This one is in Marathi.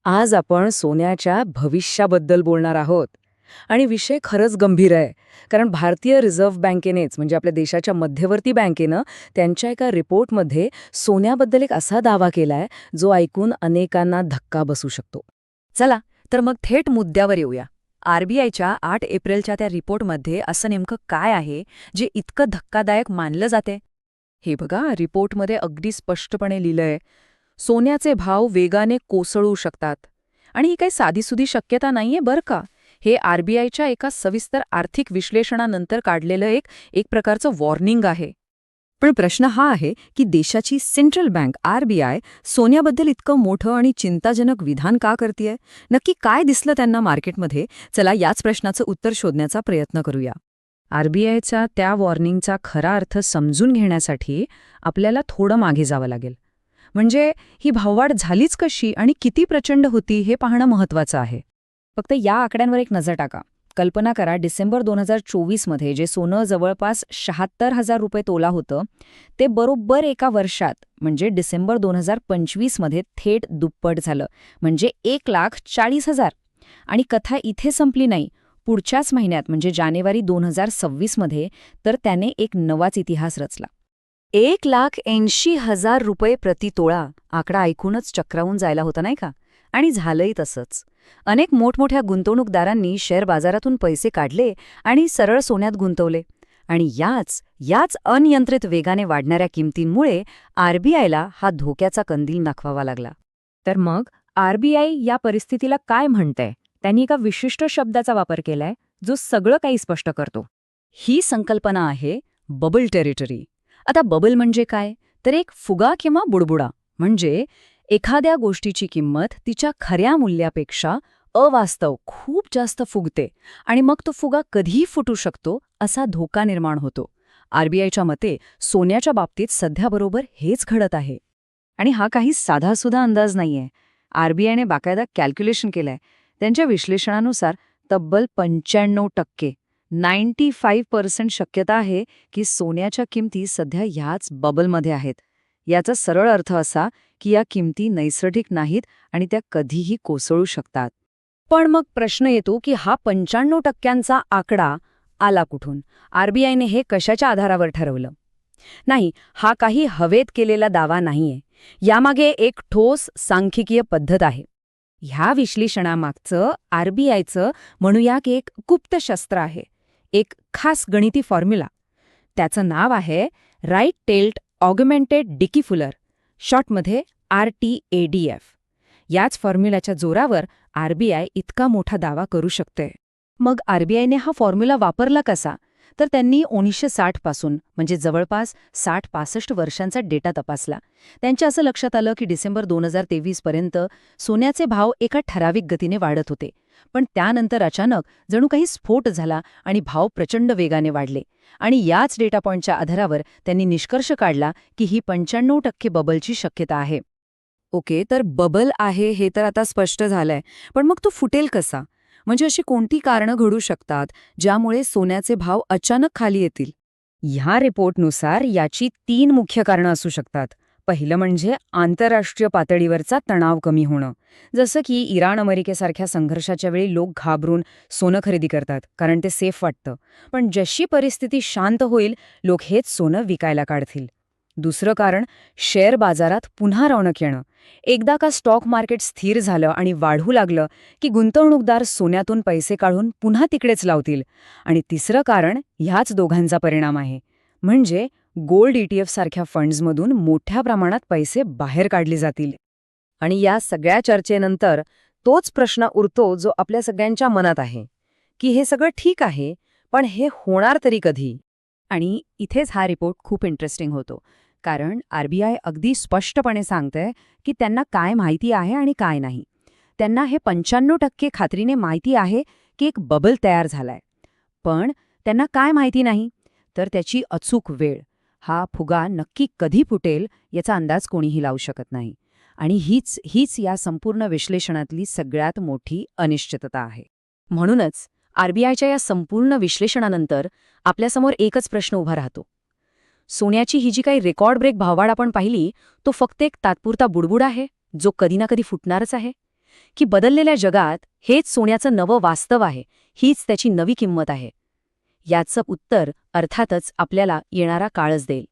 आज आपण सोन्याच्या भविष्याबद्दल बोलणार आहोत. आणि विषय खरंच गंभीर आहे. कारण भारतीय रिझर्व्ह बँकेनेच म्हणजे आपल्या देशाच्या मध्यवर्ती बँकेनं त्यांच्या एका रिपोर्टमध्ये सोन्याबद्दल एक असा दावा केलाय जो ऐकून अनेकांना धक्का बसू शकतो. चला तर मग थेट मुद्द्यावर येऊया. आरबीआयच्या 8 एप्रिलच्या त्या रिपोर्टमध्ये असं नेमकं काय आहे जे इतकं धक्कादायक मानलं जाते? हे बघा, रिपोर्टमध्ये अगदी स्पष्टपणे लिहिलंय, सोन्याचे भाव वेगाने कोसळू शकतात. आणि ही काही साधीसुधी शक्यता नाहीये बरं का. हे आरबीआयच्या एका सविस्तर आर्थिक विश्लेषणानंतर काढलेलं एक एक प्रकारचं वॉर्निंग आहे. पण प्रश्न हा आहे की देशाची सेंट्रल बँक आरबीआय सोन्याबद्दल इतकं मोठं आणि चिंताजनक विधान का करतेय? नक्की काय दिसलं त्यांना मार्केटमध्ये? चला याच प्रश्नाचं उत्तर शोधण्याचा प्रयत्न करूया. आरबीआयचा त्या वॉर्निंगचा खरा अर्थ समजून घेण्यासाठी आपल्याला थोडं मागे जावं लागेल. म्हणजे ही भाववाढ झालीच कशी आणि किती प्रचंड होती हे पाहणं महत्त्वाचं आहे. फक्त या आकड्यांवर एक नजर टाका. कल्पना करा, डिसेंबर 2024मध्ये जे सोनं जवळपास 76,000 रुपये तोला होतं, ते बरोबर एका वर्षात म्हणजे डिसेंबर 2025मध्ये थेट दुप्पट झालं, म्हणजे 1,40,000. आणि कथा इथे संपली नाही. पुढच्याच महिन्यात म्हणजे जानेवारी 2026मध्ये तर त्याने एक नवाच इतिहास रचला. 1,80,000 रुपये प्रति तोळा. आकडा ऐकूनच चक्रावून जायला होता नाही का? आणि झालंही तसंच. अनेक मोठमोठ्या गुंतवणूकदारांनी शेअर बाजारातून पैसे काढले आणि सरळ सोन्यात गुंतवले. आणि याच अनियंत्रित वेगाने वाढणाऱ्या किमतींमुळे आरबीआयला हा धोक्याचा कंदील दाखवावा लागला. तर मग आरबीआय या परिस्थितीला काय म्हणतंय? त्यांनी एका विशिष्ट शब्दाचा वापर केलाय जो सगळं काही स्पष्ट करतो. ही संकल्पना आहे बबल टेरिटरी. आता बबल म्हणजे काय? तर एक फुगा किंवा बुडबुडा. म्हणजे एखाद्या गोष्टीची किंमत तिच्या खऱ्या मूल्यापेक्षा अवास्तव खूप जास्त फुगते आणि मग तो फुगा कधीही फुटू शकतो असा धोका निर्माण होतो. आरबीआयच्या मते सोन्याच्या बाबतीत सध्याबरोबर हेच घडत आहे. आणि हा काही साधासुद्धा अंदाज नाहीये. आरबीआयने बाकायदा कॅल्क्युलेशन केलंय. त्यांच्या विश्लेषणानुसार तब्बल 95% 95% शक्यता आहे की सोन्याच्या किमती सध्या ह्याच बबलमध्ये आहेत. याचा सरळ अर्थ असा की या किमती नैसर्गिक नाहीत आणि त्या कधीही कोसळू शकतात. पण मग प्रश्न येतो की हा 95% आकडा आला कुठून? आरबीआयने हे कशाच्या आधारावर ठरवलं? नाही, हा काही हवेत केलेला दावा नाहीये. यामागे एक ठोस सांख्यिकीय पद्धत आहे. ह्या विश्लेषणामागचं आरबीआयचं म्हणूया की एक गुप्त शस्त्र आहे, एक खास गणिती फॉर्म्युला. त्याचं नाव आहे राईट टेल्ड ऑगमेंटेड डिकीफुलर, शॉर्टमध्ये RTADF. याच फॉर्म्युल्याच्या जोरावर आरबीआय इतका मोठा दावा करू शकते. मग आरबीआयने हा फॉर्म्युला वापरला कसा? तर त्यांनी 1960 पासून म्हणजे जवळपास 60-65 वर्षांचा डेटा तपासला. त्यांच्या असं लक्षात आलं की डिसेंबर 2023 पर्यंत सोन्याचे भाव एका ठराविक गतीने वाढत होते. पण त्यानंतर अचानक जणू काही स्फोट झाला आणि भाव प्रचंड वेगाने वाढले. आणि याच डेटा पॉइंटच्या आधारावर त्यांनी निष्कर्ष काढला की ही 95% बबलची शक्यता आहे. ओके, तर बबल आहे हे तर आता स्पष्ट झालंय. पण मग तो फुटेल कसा? म्हणजे अशी कोणती कारणं घडू शकतात ज्यामुळे सोन्याचे भाव अचानक खाली येतील? ह्या रिपोर्टनुसार याची 3 मुख्य कारणं असू शकतात. पहिलं म्हणजे आंतरराष्ट्रीय पातळीवरचा तणाव कमी होणं. जसं की इराण अमेरिकेसारख्या संघर्षाच्या वेळी लोक घाबरून सोनं खरेदी करतात कारण ते सेफ वाटतं. पण जशी परिस्थिती शांत होईल लोक हेच सोनं विकायला काढतील. दुसरं कारण शेअर बाजारात पुन्हा रौनक येणं. एकदा का स्टॉक मार्केट स्थिर झालं आणि वाढू लागलं की गुंतवणूकदार सोन्यातून पैसे काढून पुन्हा तिकडेच लावतील. आणि तिसरं कारण ह्याच दोघांचा परिणाम आहे. म्हणजे गोल्ड ETF सारख्या फंड्समधून मोठ्या प्रमाणात पैसे बाहेर काढले जातील. आणि या सगळ्या चर्चेनंतर तोच प्रश्न उरतो जो आपल्या सगळ्यांच्या मनात आहे की हे सगळं ठीक आहे, पण हे होणार तरी कधी? आणि इथेच हा रिपोर्ट खूप इंटरेस्टिंग होतो. कारण आरबीआय अगदी स्पष्टपणे सांगतंय की त्यांना काय माहिती आहे आणि काय नाही. त्यांना हे 95% खात्रीने माहिती आहे की एक बबल तयार झालाय. पण त्यांना काय माहिती नाही? तर त्याची अचूक वेळ. हा फुगा नक्की कधी फुटेल याचा अंदाज कोणीही लावू शकत नाही. आणि हीच या संपूर्ण विश्लेषणातली सगळ्यात मोठी अनिश्चितता आहे. म्हणूनच आरबीआयच्या या संपूर्ण विश्लेषणानंतर आपल्यासमोर एकच प्रश्न उभा राहतो. सोन्याची ही जी काही रेकॉर्ड ब्रेक भाववाढ आपण पाहिली, तो फक्त एक तात्पुरता बुडबुड आहे जो कधी ना कधी फुटणारच आहे? की बदललेल्या जगात हेच सोन्याचं नवं वास्तव आहे, हीच त्याची नवी किंमत आहे. याचं उत्तर अर्थातच आपल्याला येणारा काळच देईल.